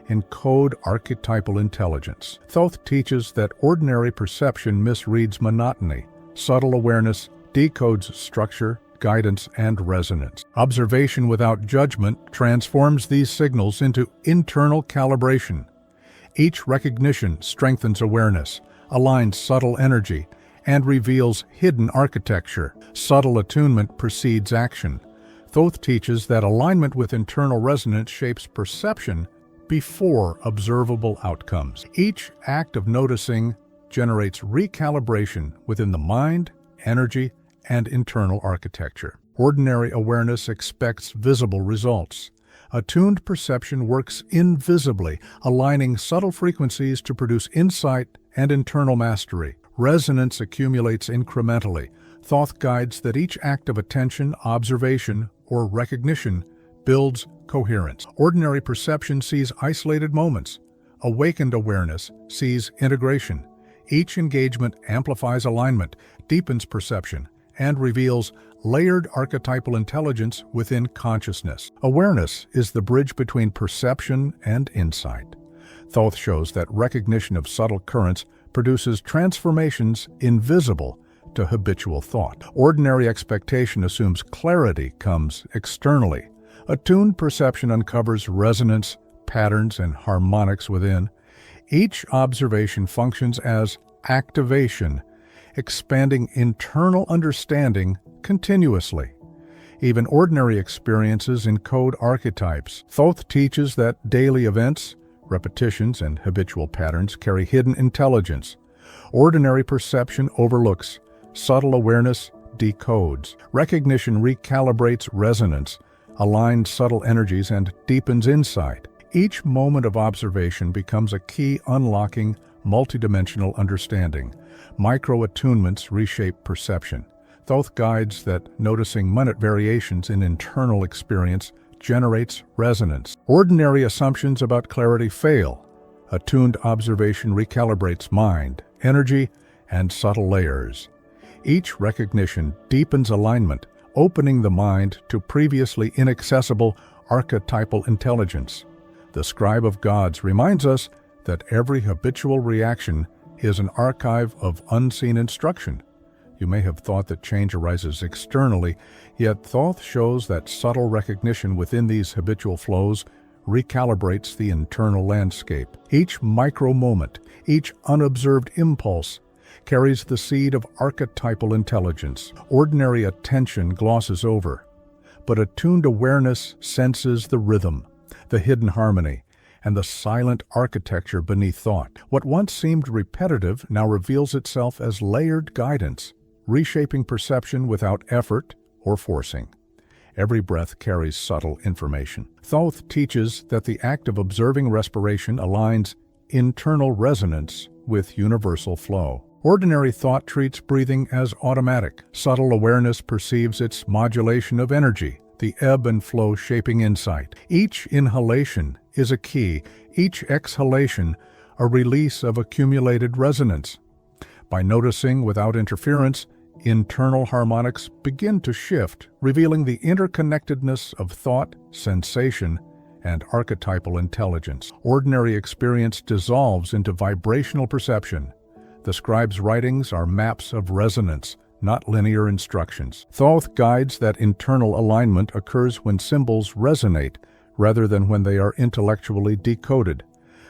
Encode archetypal intelligence. Thoth teaches that ordinary perception misreads monotony. Subtle awareness decodes structure, guidance, and resonance. Observation without judgment transforms these signals into internal calibration. Each recognition strengthens awareness, aligns subtle energy, and reveals hidden architecture. Subtle attunement precedes action. Thoth teaches that alignment with internal resonance shapes perception before observable outcomes. Each act of noticing generates recalibration within the mind, energy, and internal architecture. Ordinary awareness expects visible results. Attuned perception works invisibly, aligning subtle frequencies to produce insight and internal mastery. Resonance accumulates incrementally. Thoth guides that each act of attention, observation, or recognition builds coherence. Ordinary perception sees isolated moments. Awakened awareness sees integration. Each engagement amplifies alignment, deepens perception, and reveals layered archetypal intelligence within consciousness. Awareness is the bridge between perception and insight. Thoth shows that recognition of subtle currents produces transformations invisible to habitual thought. Ordinary expectation assumes clarity comes externally. Attuned perception uncovers resonance, patterns, and harmonics within. Each observation functions as activation, expanding internal understanding continuously. Even ordinary experiences encode archetypes. Thoth teaches that daily events, repetitions, and habitual patterns carry hidden intelligence. Ordinary perception overlooks. Subtle awareness decodes. Recognition recalibrates resonance, aligns subtle energies, and deepens insight. Each moment of observation becomes a key unlocking multidimensional understanding. Micro-attunements reshape perception. Thoth guides that noticing minute variations in internal experience generates resonance. Ordinary assumptions about clarity fail. Attuned observation recalibrates mind, energy, and subtle layers. Each recognition deepens alignment, opening the mind to previously inaccessible archetypal intelligence. The scribe of gods reminds us that every habitual reaction is an archive of unseen instruction. You may have thought that change arises externally, yet Thoth shows that subtle recognition within these habitual flows recalibrates the internal landscape. Each micro-moment, each unobserved impulse, carries the seed of archetypal intelligence. Ordinary attention glosses over, but attuned awareness senses the rhythm, the hidden harmony, and the silent architecture beneath thought. What once seemed repetitive now reveals itself as layered guidance, reshaping perception without effort or forcing. Every breath carries subtle information. Thoth teaches that the act of observing respiration aligns internal resonance with universal flow. Ordinary thought treats breathing as automatic. Subtle awareness perceives its modulation of energy, the ebb and flow shaping insight. Each inhalation is a key, each exhalation a release of accumulated resonance. By noticing without interference, internal harmonics begin to shift, revealing the interconnectedness of thought, sensation, and archetypal intelligence. Ordinary experience dissolves into vibrational perception. The scribe's writings are maps of resonance, not linear instructions. Thoth guides that internal alignment occurs when symbols resonate rather than when they are intellectually decoded.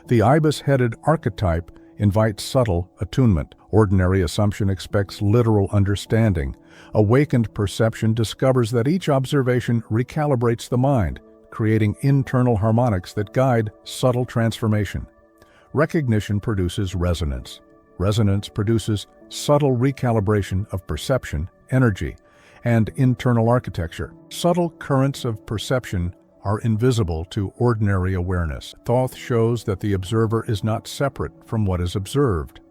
The ibis-headed archetype invites subtle attunement. Ordinary assumption expects literal understanding. Awakened perception discovers that each observation recalibrates the mind, creating internal harmonics that guide subtle transformation. Recognition produces resonance. Resonance produces subtle recalibration of perception, energy, and internal architecture. Subtle currents of perception are invisible to ordinary awareness. Thoth shows that the observer is not separate from what is observed.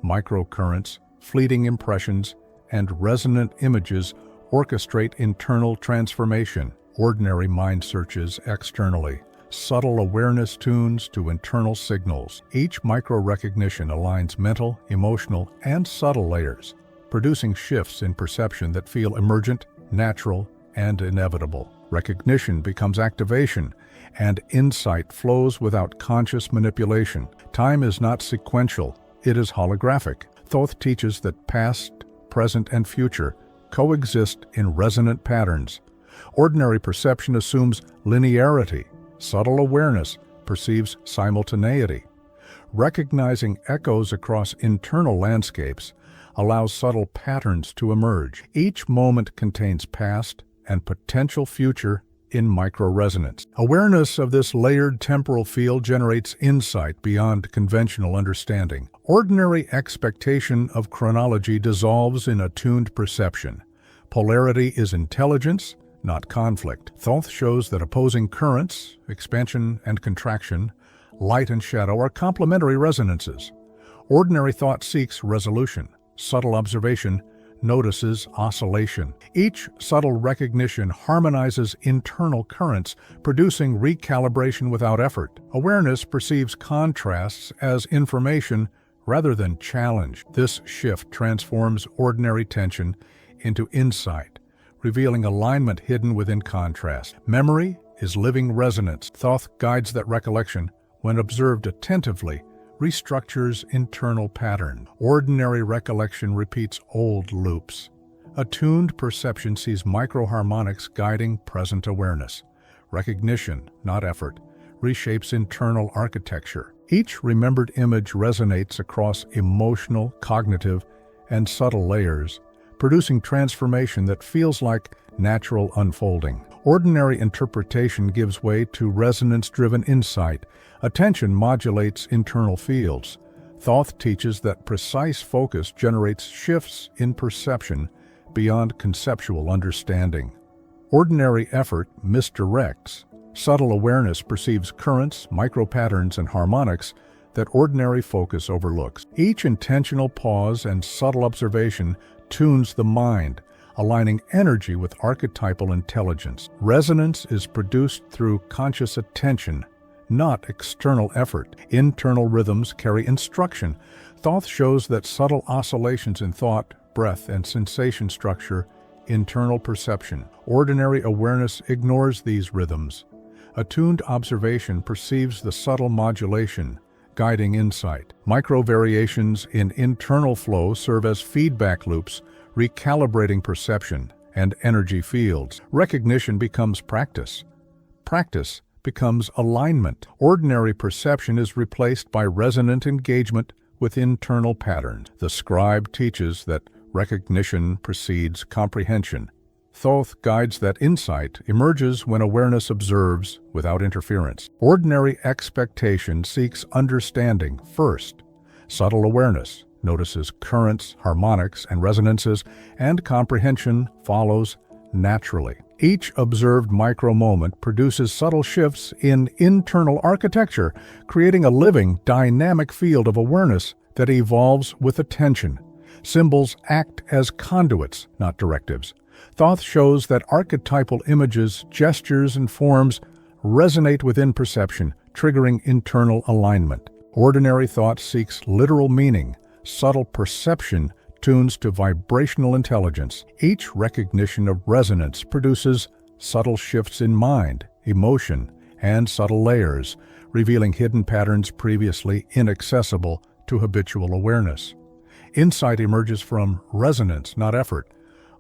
Microcurrents, fleeting impressions, and resonant images orchestrate internal transformation. Ordinary mind searches externally. Subtle awareness tunes to internal signals. Each micro-recognition aligns mental, emotional, and subtle layers, producing shifts in perception that feel emergent, natural, and inevitable. Recognition becomes activation, and insight flows without conscious manipulation. Time is not sequential, it is holographic. Thoth teaches that past, present, and future coexist in resonant patterns. Ordinary perception assumes linearity. Subtle awareness perceives simultaneity. Recognizing echoes across internal landscapes allows subtle patterns to emerge. Each moment contains past and potential future in micro-resonance. Awareness of this layered temporal field generates insight beyond conventional understanding. Ordinary expectation of chronology dissolves in attuned perception. Polarity is intelligence, not conflict. Thoth shows that opposing currents, expansion and contraction, light and shadow, are complementary resonances. Ordinary thought seeks resolution. Subtle observation notices oscillation. Each subtle recognition harmonizes internal currents, producing recalibration without effort. Awareness perceives contrasts as information rather than challenge. This shift transforms ordinary tension into insight, revealing alignment hidden within contrast. Memory is living resonance. Thoth guides that recollection, when observed attentively, restructures internal pattern. Ordinary recollection repeats old loops. Attuned perception sees microharmonics guiding present awareness. Recognition, not effort, reshapes internal architecture. Each remembered image resonates across emotional, cognitive, and subtle layers, producing transformation that feels like natural unfolding. Ordinary interpretation gives way to resonance-driven insight. Attention modulates internal fields. Thoth teaches that precise focus generates shifts in perception beyond conceptual understanding. Ordinary effort misdirects. Subtle awareness perceives currents, micropatterns, and harmonics that ordinary focus overlooks. Each intentional pause and subtle observation tunes the mind, aligning energy with archetypal intelligence. Resonance is produced through conscious attention, not external effort. Internal rhythms carry instruction. Thoth shows that subtle oscillations in thought, breath, and sensation structure internal perception. Ordinary awareness ignores these rhythms. Attuned observation perceives the subtle modulation, guiding insight. Micro-variations in internal flow serve as feedback loops, recalibrating perception and energy fields. Recognition becomes practice. Practice becomes alignment. Ordinary perception is replaced by resonant engagement with internal patterns. The scribe teaches that recognition precedes comprehension. Thoth guides that insight emerges when awareness observes without interference. Ordinary expectation seeks understanding first. Subtle awareness notices currents, harmonics, and resonances, and comprehension follows naturally. Each observed micro-moment produces subtle shifts in internal architecture, creating a living, dynamic field of awareness that evolves with attention. Symbols act as conduits, not directives. Thoth shows that archetypal images, gestures, and forms resonate within perception, triggering internal alignment. Ordinary thought seeks literal meaning. Subtle perception tunes to vibrational intelligence. Each recognition of resonance produces subtle shifts in mind, emotion, and subtle layers, revealing hidden patterns previously inaccessible to habitual awareness. Insight emerges from resonance, not effort.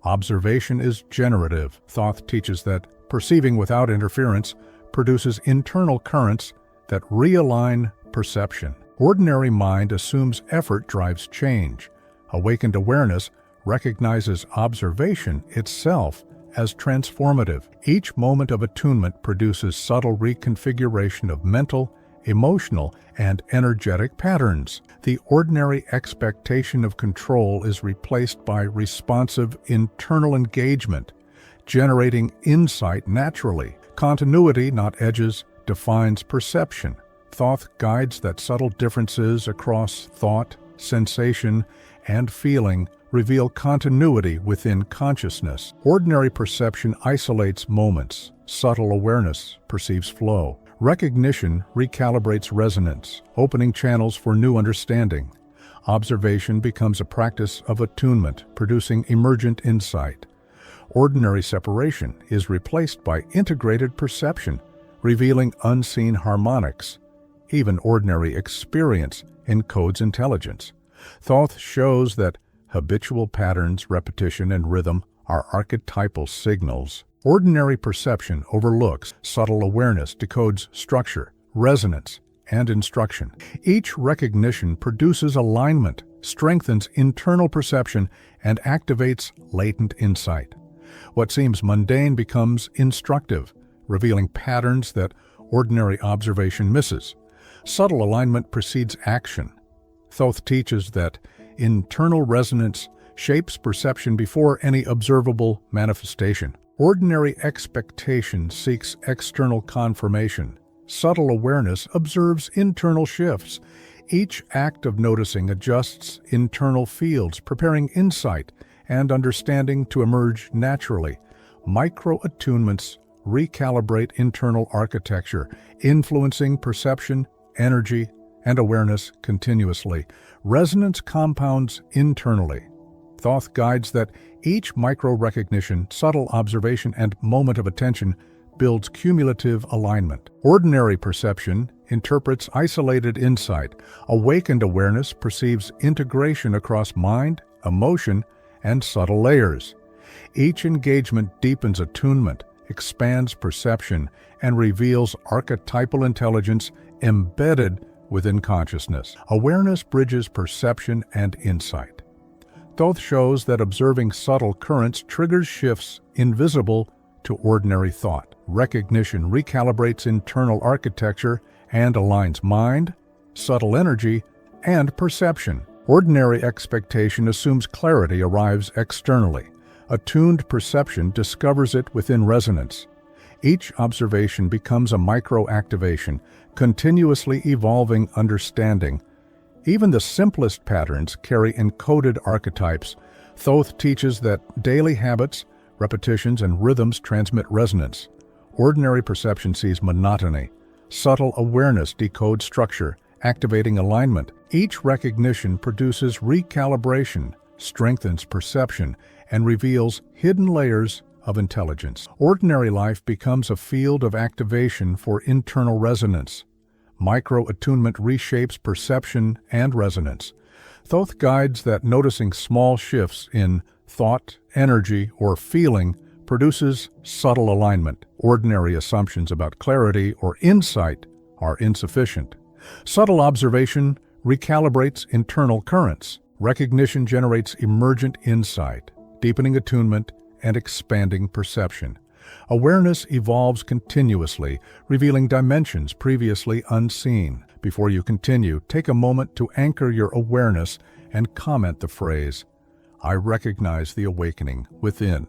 Observation is generative. Thoth teaches that perceiving without interference produces internal currents that realign perception. Ordinary mind assumes effort drives change. Awakened awareness recognizes observation itself as transformative. Each moment of attunement produces subtle reconfiguration of mental, emotional, and energetic patterns. The ordinary expectation of control is replaced by responsive internal engagement, generating insight naturally. Continuity, not edges, defines perception. Thoth guides that subtle differences across thought, sensation, and feeling reveal continuity within consciousness. Ordinary perception isolates moments. Subtle awareness perceives flow. Recognition recalibrates resonance, opening channels for new understanding. Observation becomes a practice of attunement, producing emergent insight. Ordinary separation is replaced by integrated perception, revealing unseen harmonics. Even ordinary experience encodes intelligence. Thoth shows that habitual patterns, repetition, and rhythm are archetypal signals. Ordinary perception overlooks. Subtle awareness decodes structure, resonance, and instruction. Each recognition produces alignment, strengthens internal perception, and activates latent insight. What seems mundane becomes instructive, revealing patterns that ordinary observation misses. Subtle alignment precedes action. Thoth teaches that internal resonance shapes perception before any observable manifestation. Ordinary expectation seeks external confirmation. Subtle awareness observes internal shifts. Each act of noticing adjusts internal fields, preparing insight and understanding to emerge naturally. Micro-attunements recalibrate internal architecture, influencing perception, energy, and awareness continuously. Resonance compounds internally. Thoth guides that each micro-recognition, subtle observation, and moment of attention builds cumulative alignment. Ordinary perception interprets isolated insight. Awakened awareness perceives integration across mind, emotion, and subtle layers. Each engagement deepens attunement, expands perception, and reveals archetypal intelligence embedded within consciousness. Awareness bridges perception and insight. Thoth shows that observing subtle currents triggers shifts invisible to ordinary thought. Recognition recalibrates internal architecture and aligns mind, subtle energy, and perception. Ordinary expectation assumes clarity arrives externally. Attuned perception discovers it within resonance. Each observation becomes a micro-activation, continuously evolving understanding. Even the simplest patterns carry encoded archetypes. Thoth teaches that daily habits, repetitions, and rhythms transmit resonance. Ordinary perception sees monotony. Subtle awareness decodes structure, activating alignment. Each recognition produces recalibration, strengthens perception, and reveals hidden layers of intelligence. Ordinary life becomes a field of activation for internal resonance. Micro-attunement reshapes perception and resonance. Thoth guides that noticing small shifts in thought, energy, or feeling produces subtle alignment. Ordinary assumptions about clarity or insight are insufficient. Subtle observation recalibrates internal currents. Recognition generates emergent insight, deepening attunement and expanding perception. Awareness evolves continuously, revealing dimensions previously unseen. Before you continue, take a moment to anchor your awareness and comment the phrase, "I recognize the awakening within."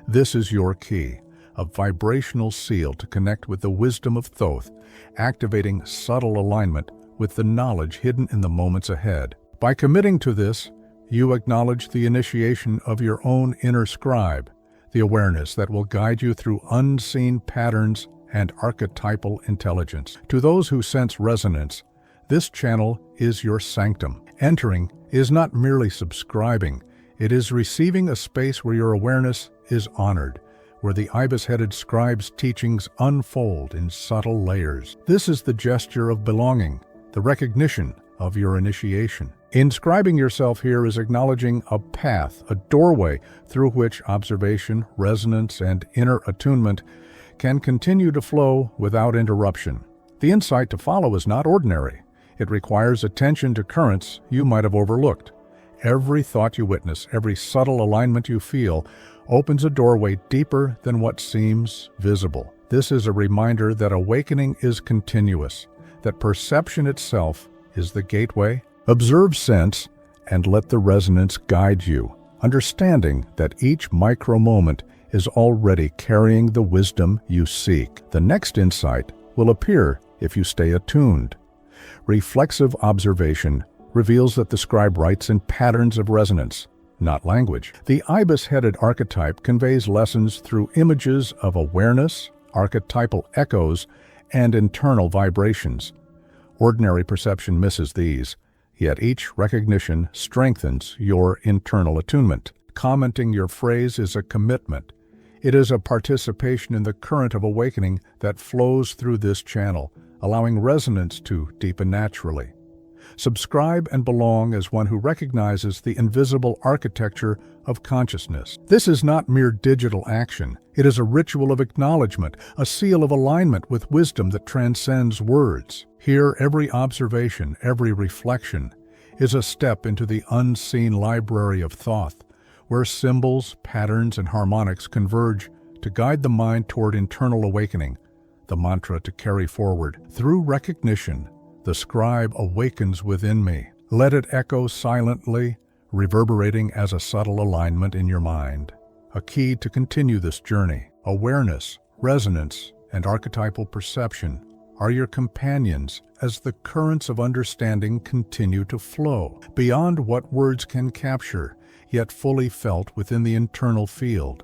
This is your key, a vibrational seal to connect with the wisdom of Thoth, activating subtle alignment with the knowledge hidden in the moments ahead. By committing to this, you acknowledge the initiation of your own inner scribe, the awareness that will guide you through unseen patterns and archetypal intelligence. To those who sense resonance, this channel is your sanctum. Entering is not merely subscribing, it is receiving a space where your awareness is honored, where the ibis-headed scribe's teachings unfold in subtle layers. This is the gesture of belonging, the recognition of your initiation. Inscribing yourself here is acknowledging a path, a doorway through which observation, resonance, and inner attunement can continue to flow without interruption. The insight to follow is not ordinary. It requires attention to currents you might have overlooked. Every thought you witness, every subtle alignment you feel, opens a doorway deeper than what seems visible. This is a reminder that awakening is continuous, that perception itself is the gateway. Observe sense and let the resonance guide you, understanding that each micro-moment is already carrying the wisdom you seek. The next insight will appear if you stay attuned. Reflexive observation reveals that the scribe writes in patterns of resonance, not language. The ibis-headed archetype conveys lessons through images of awareness, archetypal echoes, and internal vibrations. Ordinary perception misses these, yet each recognition strengthens your internal attunement. Commenting your phrase is a commitment. It is a participation in the current of awakening that flows through this channel, allowing resonance to deepen naturally. Subscribe and belong as one who recognizes the invisible architecture of consciousness. This is not mere digital action. It is a ritual of acknowledgement, a seal of alignment with wisdom that transcends words. Here, every observation, every reflection, is a step into the unseen library of Thoth, where symbols, patterns, and harmonics converge to guide the mind toward internal awakening, the mantra to carry forward. Through recognition, the scribe awakens within me. Let it echo silently, reverberating as a subtle alignment in your mind. A key to continue this journey. Awareness, resonance, and archetypal perception are your companions as the currents of understanding continue to flow, beyond what words can capture, yet fully felt within the internal field.